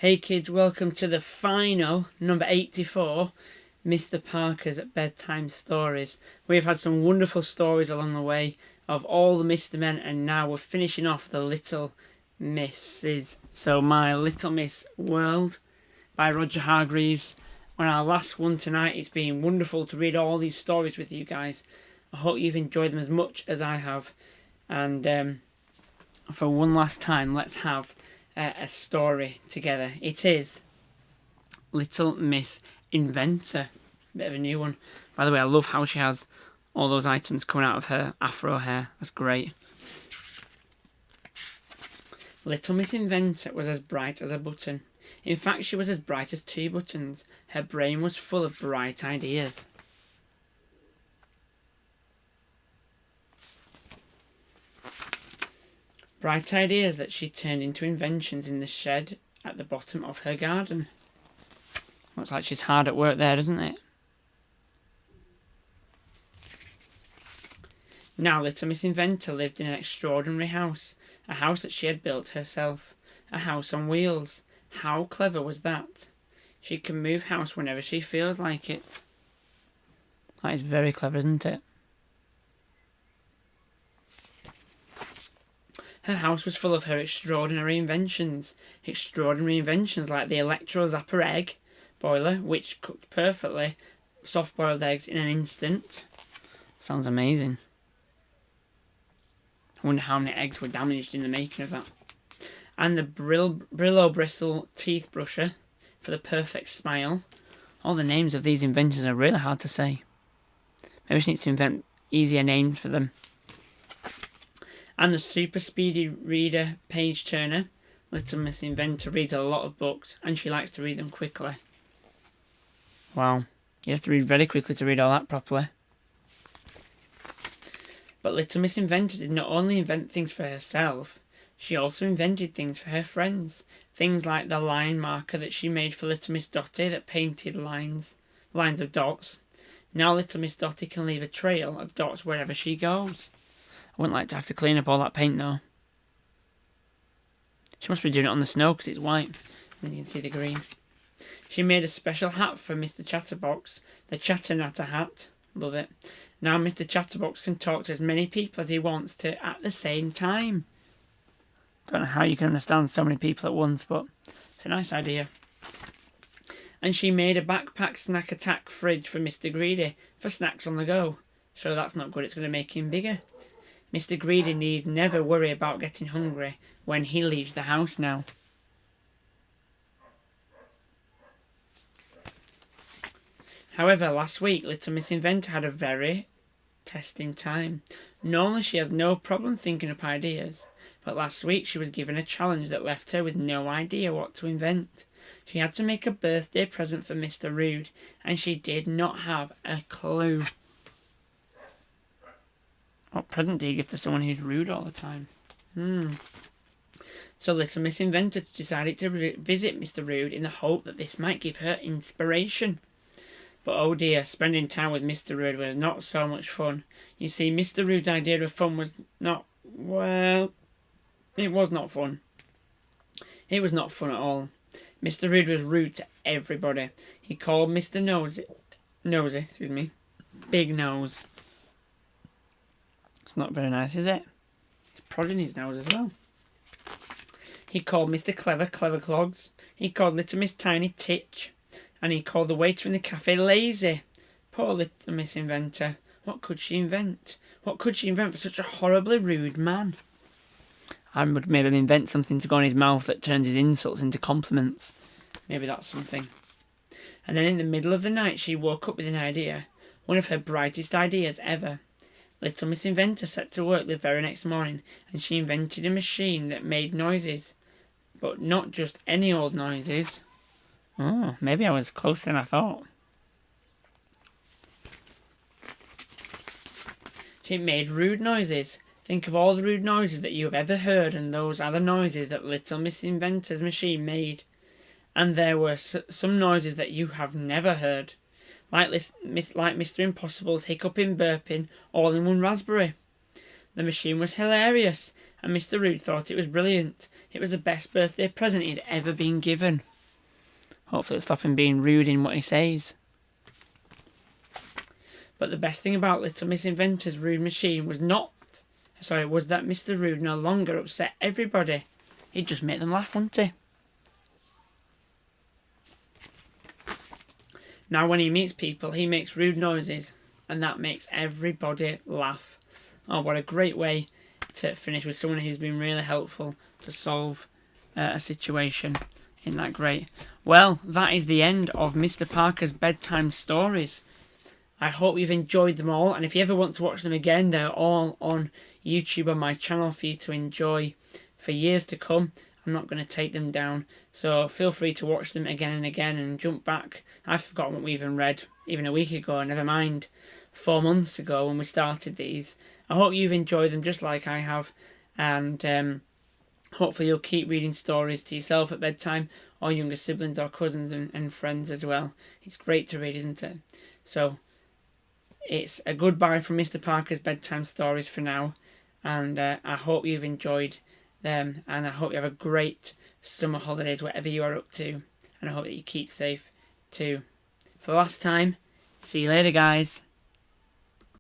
Hey kids, welcome to the final, number 84, Mr. Parker's Bedtime Stories. We've had some wonderful stories along the way of all the Mr. Men, and now we're finishing off the Little Misses. So My Little Miss World by Roger Hargreaves. On our last one tonight, it's been wonderful to read all these stories with you guys. I hope you've enjoyed them as much as I have. And for one last time, let's have a story together. It is Little Miss Inventor. Bit of a new one. By the way, I love how she has all those items coming out of her afro hair. That's great. Little Miss Inventor was as bright as a button. In fact, she was as bright as two buttons. Her brain was full of bright ideas. Bright ideas that she turned into inventions in the shed at the bottom of her garden. Looks like she's hard at work there, doesn't it? Now Little Miss Inventor lived in an extraordinary house, a house that she had built herself, a house on wheels. How clever was that? She can move house whenever she feels like it. That is very clever, isn't it? Her house was full of her extraordinary inventions like the electro-zapper egg boiler, which cooked perfectly soft-boiled eggs in an instant. Sounds amazing. I wonder how many eggs were damaged in the making of that. And the Brillo bristle teeth brusher for the perfect smile. All the names of these inventions are really hard to say. Maybe she needs to invent easier names for them. And the super speedy reader page turner. Little Miss Inventor reads a lot of books and she likes to read them quickly. Wow, you have to read very quickly to read all that properly. But Little Miss Inventor did not only invent things for herself, she also invented things for her friends. Things like the line marker that she made for Little Miss Dotty that painted lines of dots. Now Little Miss Dotty can leave a trail of dots wherever she goes. I wouldn't like to have to clean up all that paint though. She must be doing it on the snow because it's white. And then you can see the green. She made a special hat for Mr. Chatterbox, the Chatternatter hat. Love it. Now Mr. Chatterbox can talk to as many people as he wants to at the same time. Don't know how you can understand so many people at once, but it's a nice idea. And she made a backpack snack attack fridge for Mr. Greedy for snacks on the go. So that's not good, it's going to make him bigger. Mr. Greedy need never worry about getting hungry when he leaves the house now. However, last week, Little Miss Inventor had a very testing time. Normally she has no problem thinking up ideas, but last week she was given a challenge that left her with no idea what to invent. She had to make a birthday present for Mr. Rude, and she did not have a clue. What present do you give to someone who's rude all the time? So Little Miss Inventor decided to visit Mr. Rude in the hope that this might give her inspiration. But oh dear, spending time with Mr. Rude was not so much fun. You see, Mr. Rude's idea of fun was not, well, it was not fun. It was not fun at all. Mr. Rude was rude to everybody. He called Mr. Nosy, Big Nose. It's not very nice, is it? He's prodding his nose as well. He called Mr. Clever Clogs. He called Little Miss Tiny Titch. And he called the waiter in the cafe lazy. Poor Little Miss Inventor. What could she invent? What could she invent for such a horribly rude man? I would maybe invent something to go in his mouth that turns his insults into compliments. Maybe that's something. And then in the middle of the night she woke up with an idea. One of her brightest ideas ever. Little Miss Inventor set to work the very next morning and she invented a machine that made noises. But not just any old noises. Oh, maybe I was closer than I thought. She made rude noises. Think of all the rude noises that you have ever heard, and those are the noises that Little Miss Inventor's machine made. And there were some noises that you have never heard. Like Mr. Impossible's hiccuping, burping, all in one raspberry. The machine was hilarious, and Mr. Rude thought it was brilliant. It was the best birthday present he'd ever been given. Hopefully it'll stop him being rude in what he says. But the best thing about Little Miss Inventor's rude machine was that Mr. Rude no longer upset everybody. He'd just make them laugh, wouldn't he? Now when he meets people, he makes rude noises, and that makes everybody laugh. Oh, what a great way to finish with someone who's been really helpful to solve a situation. Isn't that great? Well, that is the end of Mr. Parker's bedtime stories. I hope you've enjoyed them all, and if you ever want to watch them again, they're all on YouTube on my channel for you to enjoy for years to come. I'm not going to take them down, so feel free to watch them again and again and jump back. I've forgotten what we even read even a week ago, never mind 4 months ago when we started these. I hope you've enjoyed them just like I have, and hopefully you'll keep reading stories to yourself at bedtime, or younger siblings or cousins and friends as well. It's great to read, isn't it? So it's a goodbye from Mr. Parker's bedtime stories for now, and I hope you've enjoyed them, and I hope you have a great summer holidays whatever you are up to, and I hope that you keep safe too. For the last time, see you later guys.